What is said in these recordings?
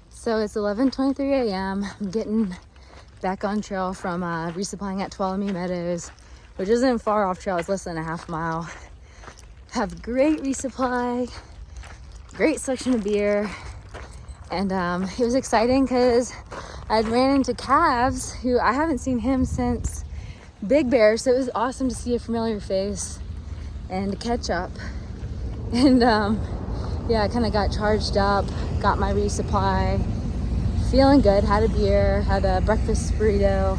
So it's 11:23 a.m. I'm getting back on trail from resupplying at Tuolumne Meadows, which isn't far off trail. It's less than a half mile. Have great resupply, great selection of beer, and it was exciting because I'd ran into Calves, who I haven't seen him since Big Bear, so it was awesome to see a familiar face and to catch up. And yeah, I kind of got charged up, got my resupply, feeling good, had a beer, had a breakfast burrito.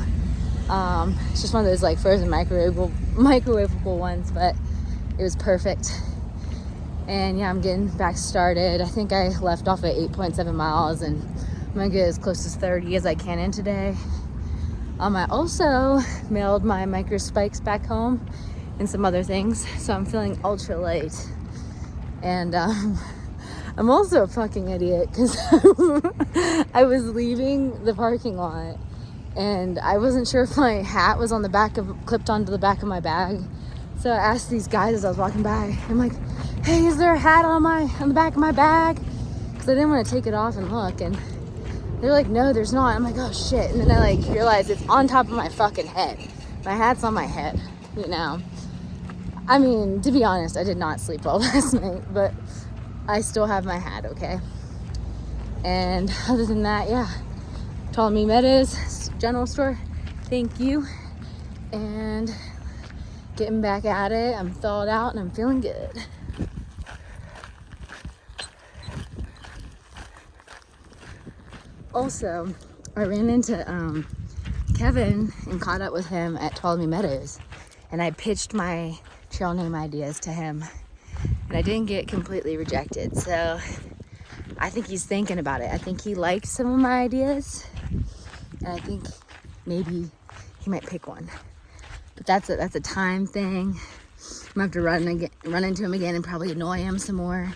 It's just one of those like frozen microwavable ones, but it was perfect. And yeah, I'm getting back started. I think I left off at 8.7 miles and I'm gonna get as close as 30 as I can in today. I also mailed my micro spikes back home and some other things, so I'm feeling ultra light. And I'm also a fucking idiot because I was leaving the parking lot and I wasn't sure if my hat was on the clipped onto the back of my bag. So I asked these guys as I was walking by, I'm like, hey, is there a hat on the back of my bag? Because I didn't want to take it off and look, and they're like, no, there's not. I'm like, oh shit. And then I like realized it's on top of my fucking head. My hat's on my head, you know. I mean, to be honest, I did not sleep well last night, but I still have my hat, okay? And other than that, yeah, Tuolumne Meadows general store, thank you. And getting back at it, I'm thawed out and I'm feeling good. Also, I ran into Kevin and caught up with him at Tuolumne Meadows, and I pitched my trail name ideas to him, and I didn't get completely rejected, so I think he's thinking about it. I think he liked some of my ideas, and I think maybe he might pick one. But that's a time thing. I'm gonna have to run into him again and probably annoy him some more,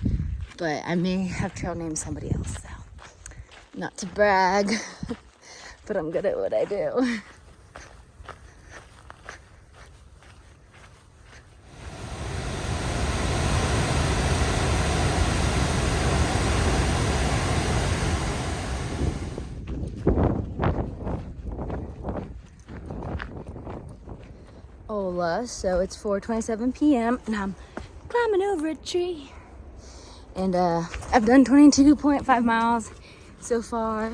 but I may have trail named somebody else, so not to brag, but I'm good at what I do. Hola, so it's 4:27 p.m. and I'm climbing over a tree. And I've done 22.5 miles so far,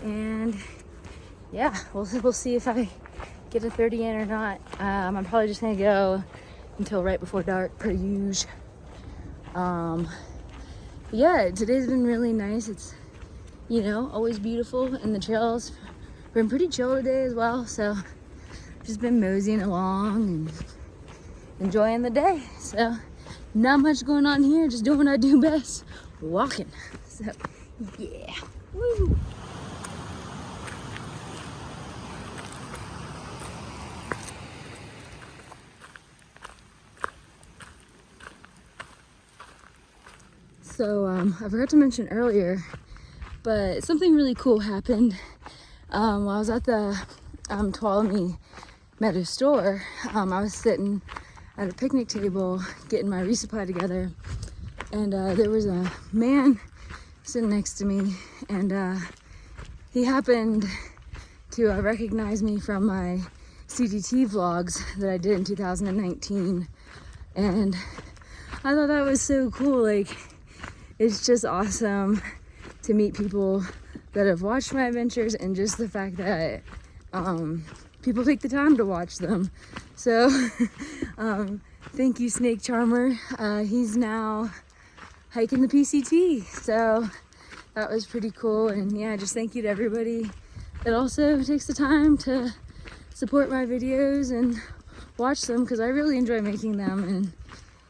and yeah, we'll see if I get a 30 in or not. I'm probably just gonna go until right before dark per usual. Yeah, today's been really nice. It's, you know, always beautiful, and the trails been pretty chill today as well, so just been moseying along and enjoying the day. So not much going on here, just doing what I do best, walking. So yeah, woo. So I forgot to mention earlier, but something really cool happened while I was at the Tuolumne Meadows store. I was sitting at a picnic table getting my resupply together, and there was a man sitting next to me, and he happened to recognize me from my CDT vlogs that I did in 2019, and I thought that was so cool. Like, it's just awesome to meet people that have watched my adventures, and just the fact that people take the time to watch them. So thank you, Snake Charmer. He's now hiking the PCT, so that was pretty cool. And yeah, just thank you to everybody that also takes the time to support my videos and watch them, because I really enjoy making them. And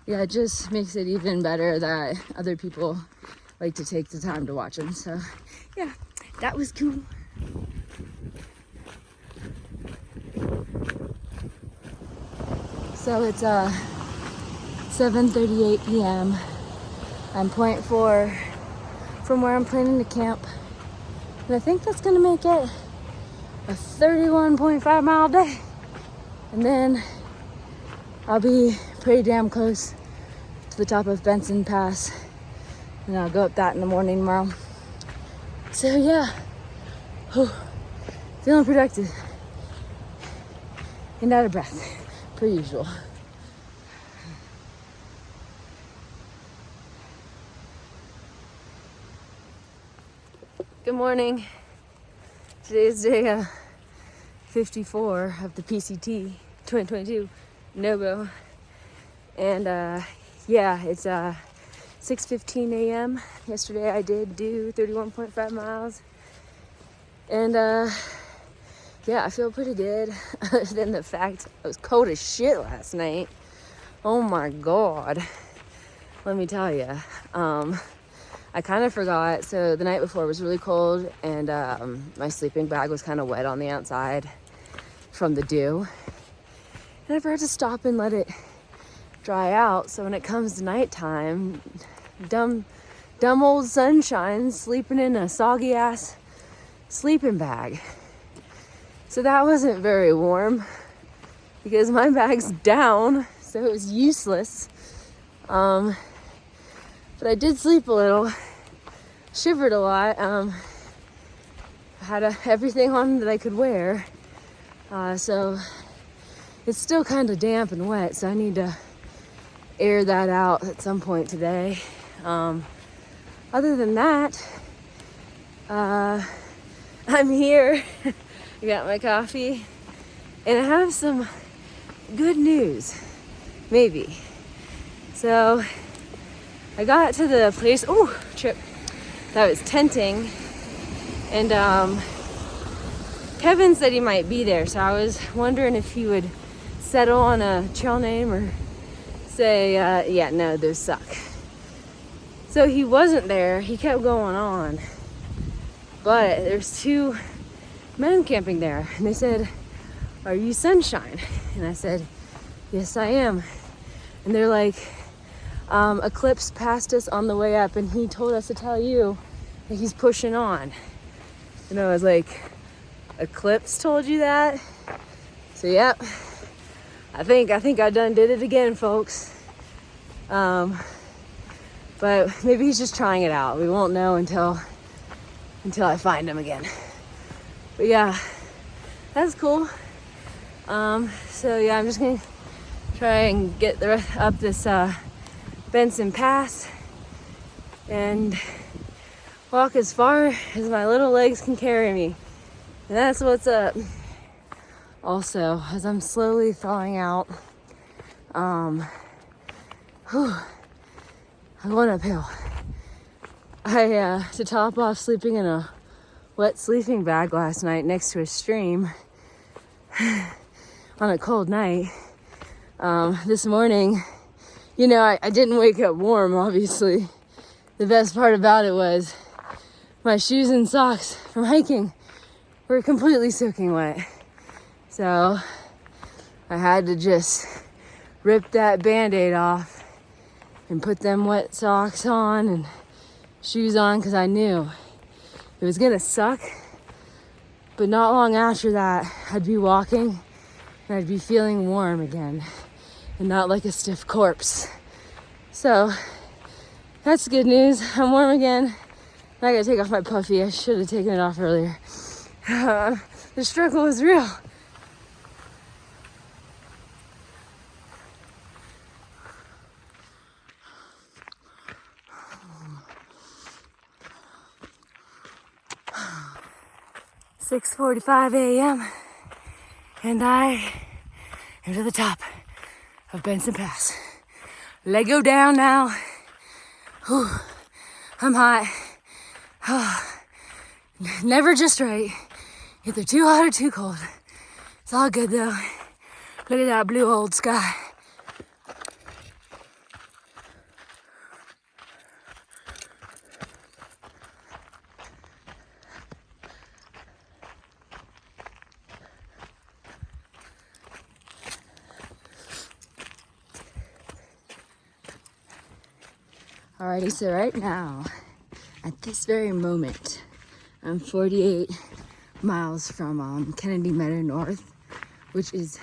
yeah, it just makes it even better that other people like to take the time to watch them. So yeah, that was cool. So it's 7:38 p.m. I'm 0.4 from where I'm planning to camp, and I think that's gonna make it a 31.5 mile day. And then I'll be pretty damn close to the top of Benson Pass. And I'll go up that in the morning tomorrow. So yeah, feeling productive and out of breath, per usual. Good morning. Today is day 54 of the PCT 2022 NOBO. And yeah, it's 6:15 a.m. Yesterday I did do 31.5 miles. And yeah, I feel pretty good, other than the fact it was cold as shit last night. Oh my God. Let me tell you. I kind of forgot. So the night before was really cold, and my sleeping bag was kind of wet on the outside from the dew. And I forgot to stop and let it dry out. So when it comes to nighttime, dumb old Sunshine sleeping in a soggy ass sleeping bag. So that wasn't very warm because my bag's down, so it was useless. But I did sleep a little, shivered a lot. Had everything on that I could wear. So it's still kind of damp and wet, so I need to air that out at some point today. Other than that, I'm here. I got my coffee, and I have some good news, maybe. So I got to the place, that was tenting, and Kevin said he might be there, so I was wondering if he would settle on a trail name or say, yeah, no, those suck. So he wasn't there, he kept going on, but there's two men camping there, and they said, "Are you Sunshine?" And I said, "Yes, I am." And they're like, Eclipse passed us on the way up, and he told us to tell you that he's pushing on. And I was like, Eclipse told you that? So yep, I think I done did it again, folks. But maybe he's just trying it out. We won't know until I find him again. But yeah, that's cool. So yeah, I'm just gonna try and get up this Benson Pass and walk as far as my little legs can carry me. And that's what's up. Also, as I'm slowly thawing out, I'm going uphill. To top off sleeping in a wet sleeping bag last night next to a stream on a cold night. This morning, I didn't wake up warm, obviously. The best part about it was my shoes and socks from hiking were completely soaking wet. So I had to just rip that Band-Aid off and put them wet socks on and shoes on, because I knew it was gonna suck. But not long after that, I'd be walking and I'd be feeling warm again and not like a stiff corpse. So that's good news. I'm warm again. I gotta take off my puffy. I should have taken it off earlier. The struggle was real. It's 6:45 a.m. and I am to the top of Benson Pass. Leg go down now. Whew. I'm hot. Never just right. Either too hot or too cold. It's all good though. Look at that blue old sky. Alrighty, so right now, at this very moment, I'm 48 miles from Kennedy Meadow North, which is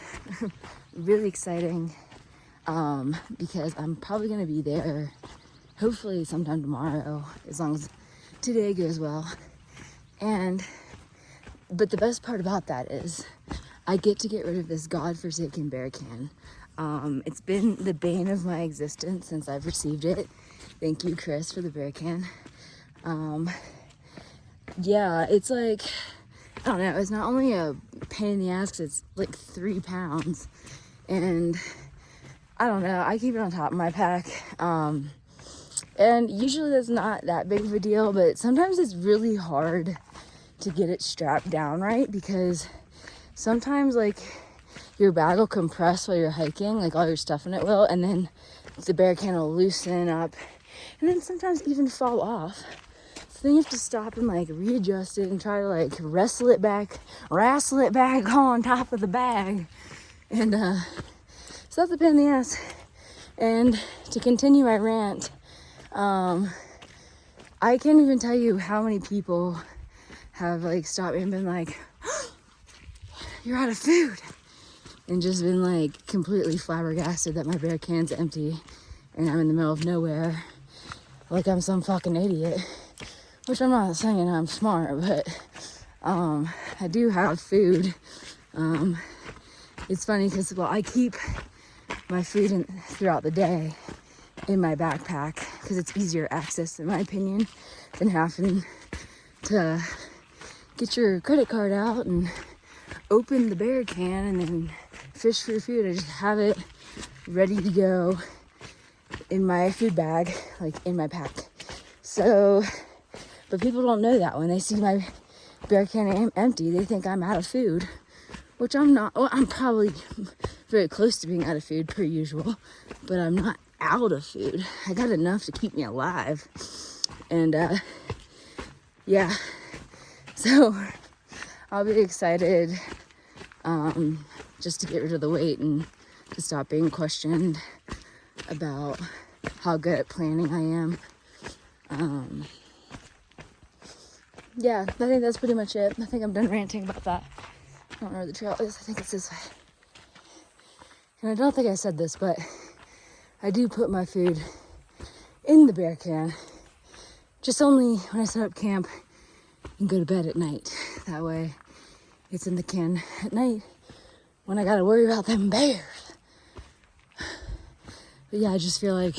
really exciting because I'm probably going to be there hopefully sometime tomorrow, as long as today goes well. But the best part about that is I get to get rid of this godforsaken bear can. It's been the bane of my existence since I've received it. Thank you, Chris, for the bear can. Yeah, it's like, I don't know, it's not only a pain in the ass 'cause it's like 3 pounds. And I don't know, I keep it on top of my pack. And usually that's not that big of a deal, but sometimes it's really hard to get it strapped down right, because sometimes like your bag will compress while you're hiking, like all your stuff in it will, and then the bear can will loosen up and then sometimes even fall off. So then you have to stop and like readjust it and try to like wrestle it back on top of the bag. And so that's a pain in the ass. And to continue my rant, I can't even tell you how many people have like stopped me and been like, you're out of food, and just been like completely flabbergasted that my bear can's empty and I'm in the middle of nowhere like I'm some fucking idiot, which I'm not saying I'm smart, but I do have food. It's funny because, well, I keep my food throughout the day in my backpack because it's easier access, in my opinion, than having to get your credit card out and open the bear can and then fish for your food. I just have it ready to go in my food bag, like in my pack. So, but people don't know that. When they see my bear can empty, they think I'm out of food, which I'm not. Well, I'm probably very close to being out of food per usual, but I'm not out of food. I got enough to keep me alive. And yeah, so I'll be excited just to get rid of the weight and to stop being questioned about how good at planning I am. Yeah, I think that's pretty much it. I think I'm done ranting about that. I don't know where the trail is. I think it's this way. And I don't think I said this, but I do put my food in the bear can, just only when I set up camp and go to bed at night. That way it's in the can at night when I gotta worry about them bears. But yeah, I just feel like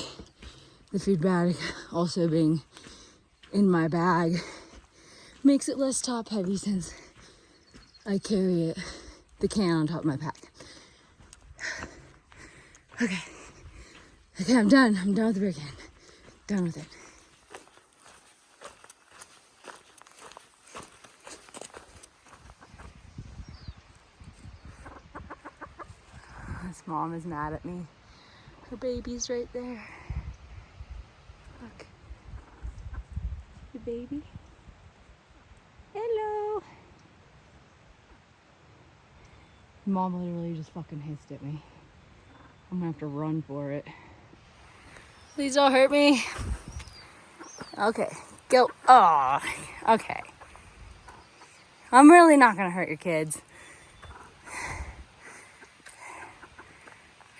the food bag also being in my bag makes it less top heavy since I carry the can on top of my pack. Okay, I'm done. I'm done with the bear can. Done with it. This mom is mad at me. Her baby's right there. Look. The baby. Hello. Mom literally just fucking hissed at me. I'm gonna have to run for it. Please don't hurt me. Okay, go. Oh, okay. I'm really not gonna hurt your kids.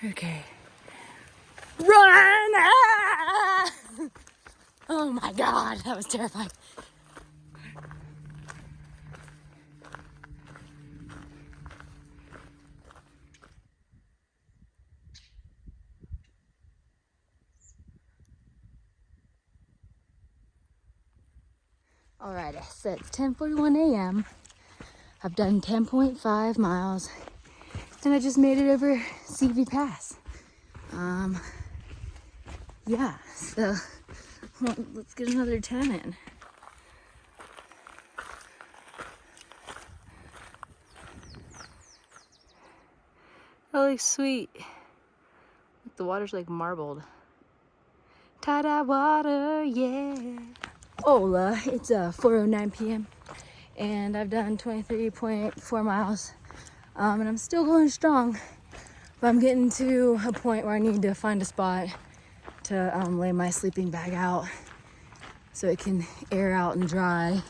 Okay. Run! Ah! Oh my God, that was terrifying. Alright, so it's 10:41 a.m. I've done 10.5 miles and I just made it over CV Pass. Yeah, so let's get another 10 in. That looks sweet. The water's like marbled. Tie-dye water, yeah. Hola, it's 4:09 p.m. and I've done 23.4 miles. And I'm still going strong, but I'm getting to a point where I need to find a spot to lay my sleeping bag out so it can air out and dry.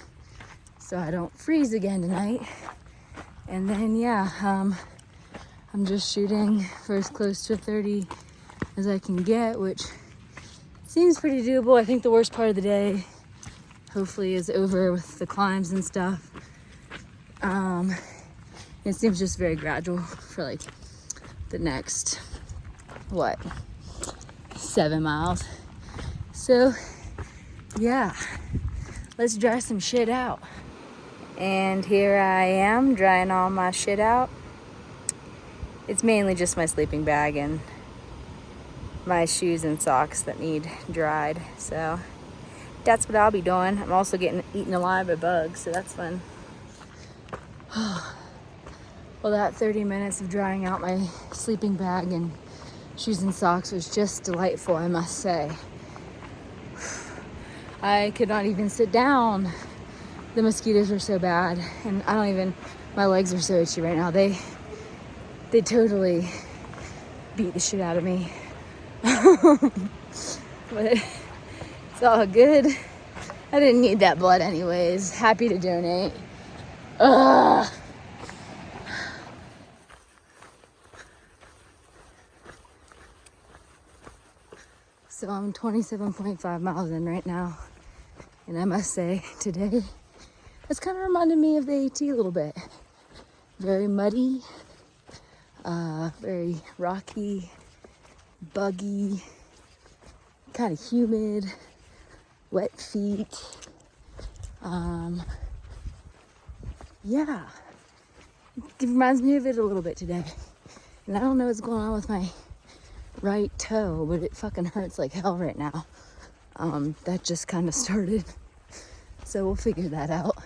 so I don't freeze again tonight. And then yeah, I'm just shooting for as close to 30 as I can get, which seems pretty doable. I think the worst part of the day hopefully is over with the climbs and stuff. It seems just very gradual for like the next 7 miles. So yeah, let's dry some shit out. And here I am drying all my shit out. It's mainly just my sleeping bag and my shoes and socks that need dried. So that's what I'll be doing. I'm also getting eaten alive by bugs, so that's fun. Well, that 30 minutes of drying out my sleeping bag and shoes and socks was just delightful, I must say. I could not even sit down. The mosquitoes are so bad, and my legs are so itchy right now. They totally beat the shit out of me. But it's all good. I didn't need that blood anyways. Happy to donate. Ugh. So I'm 27.5 miles in right now. And I must say, today, it's kind of reminded me of the AT a little bit. Very muddy, very rocky, buggy, kind of humid, wet feet. Yeah, it reminds me of it a little bit today. And I don't know what's going on with my right toe, but it fucking hurts like hell right now. That just kind of started, so we'll figure that out.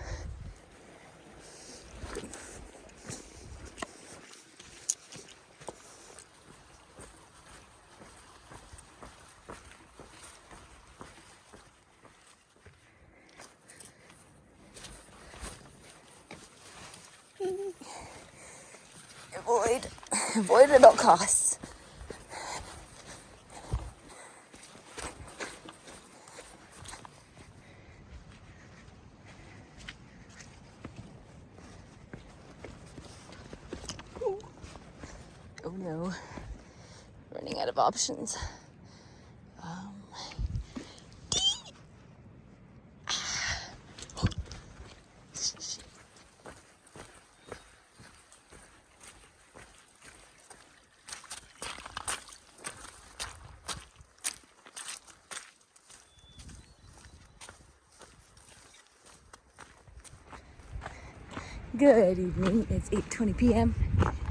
Avoid at all costs. Oh no, running out of options. Good evening, it's 8:20 p.m.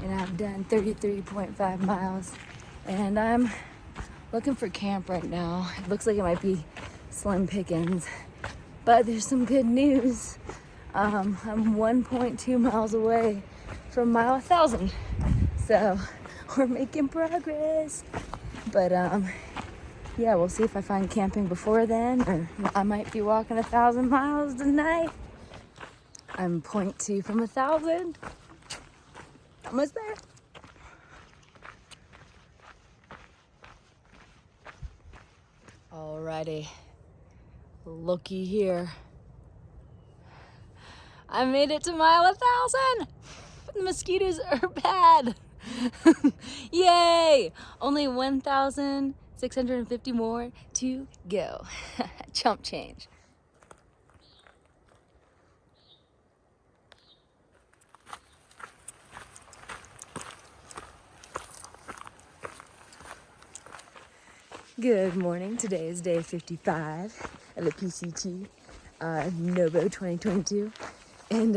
and I've done 33.5 miles and I'm looking for camp right now. It looks like it might be slim pickings, but there's some good news. I'm 1.2 miles away from mile 1,000, so we're making progress. But yeah, we'll see if I find camping before then, or I might be walking 1,000 miles tonight. I'm 0.2 from 1,000. Almost there. Alrighty. Looky here. I made it to mile 1,000. The mosquitoes are bad. Yay! Only 1,650 more to go. Chump change. Good morning. Today is day 55 of the PCT Novo 2022, and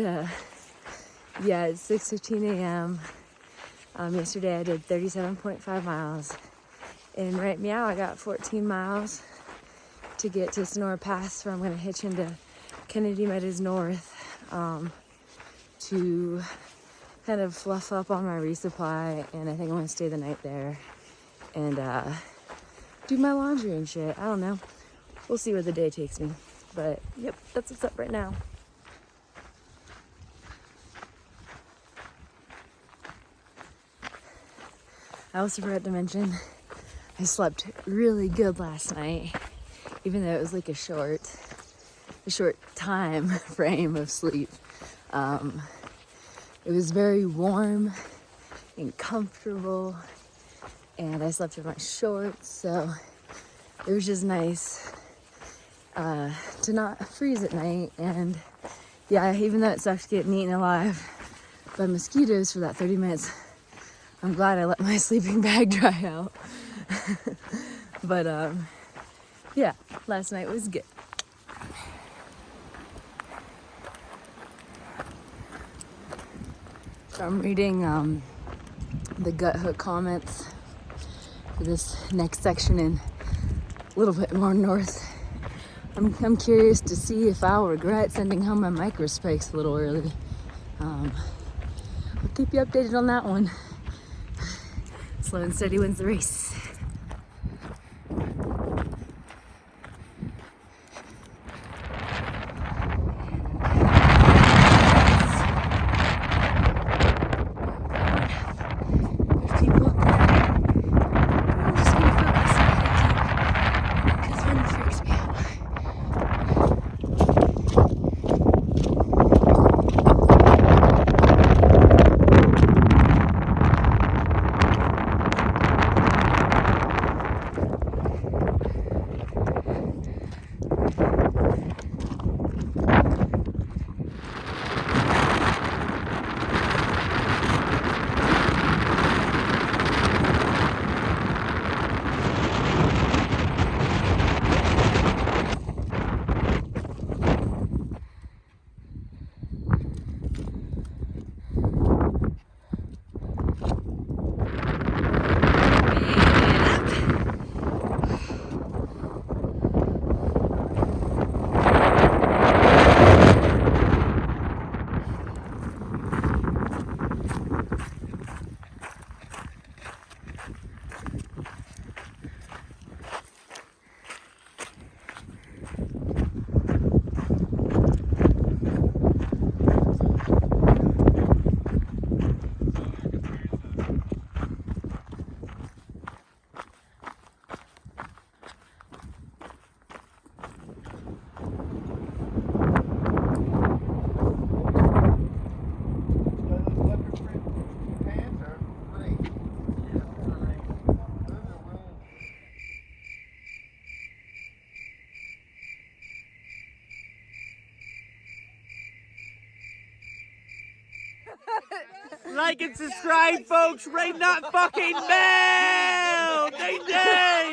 yeah, it's 6:15 a.m. Yesterday I did 37.5 miles, and right now I got 14 miles to get to Sonora Pass, where I'm going to hitch into Kennedy Meadows North to kind of fluff up on my resupply, and I think I'm going to stay the night there and do my laundry and shit. I don't know. We'll see where the day takes me. But, yep, that's what's up right now. I also forgot to mention, I slept really good last night, even though it was like a short a short time frame of sleep. It was very warm and comfortable, and I slept in my shorts, so it was just nice to not freeze at night. And yeah, even though it sucks getting eaten alive by mosquitoes for that 30 minutes, I'm glad I let my sleeping bag dry out. But yeah, last night was good. So I'm reading the gut hook comments for this next section and a little bit more north. I'm curious to see if I'll regret sending home my microspikes a little early. I'll keep you updated on that one. Slow and steady wins the race. Like and subscribe, folks. Rain not fucking mail. Ding ding.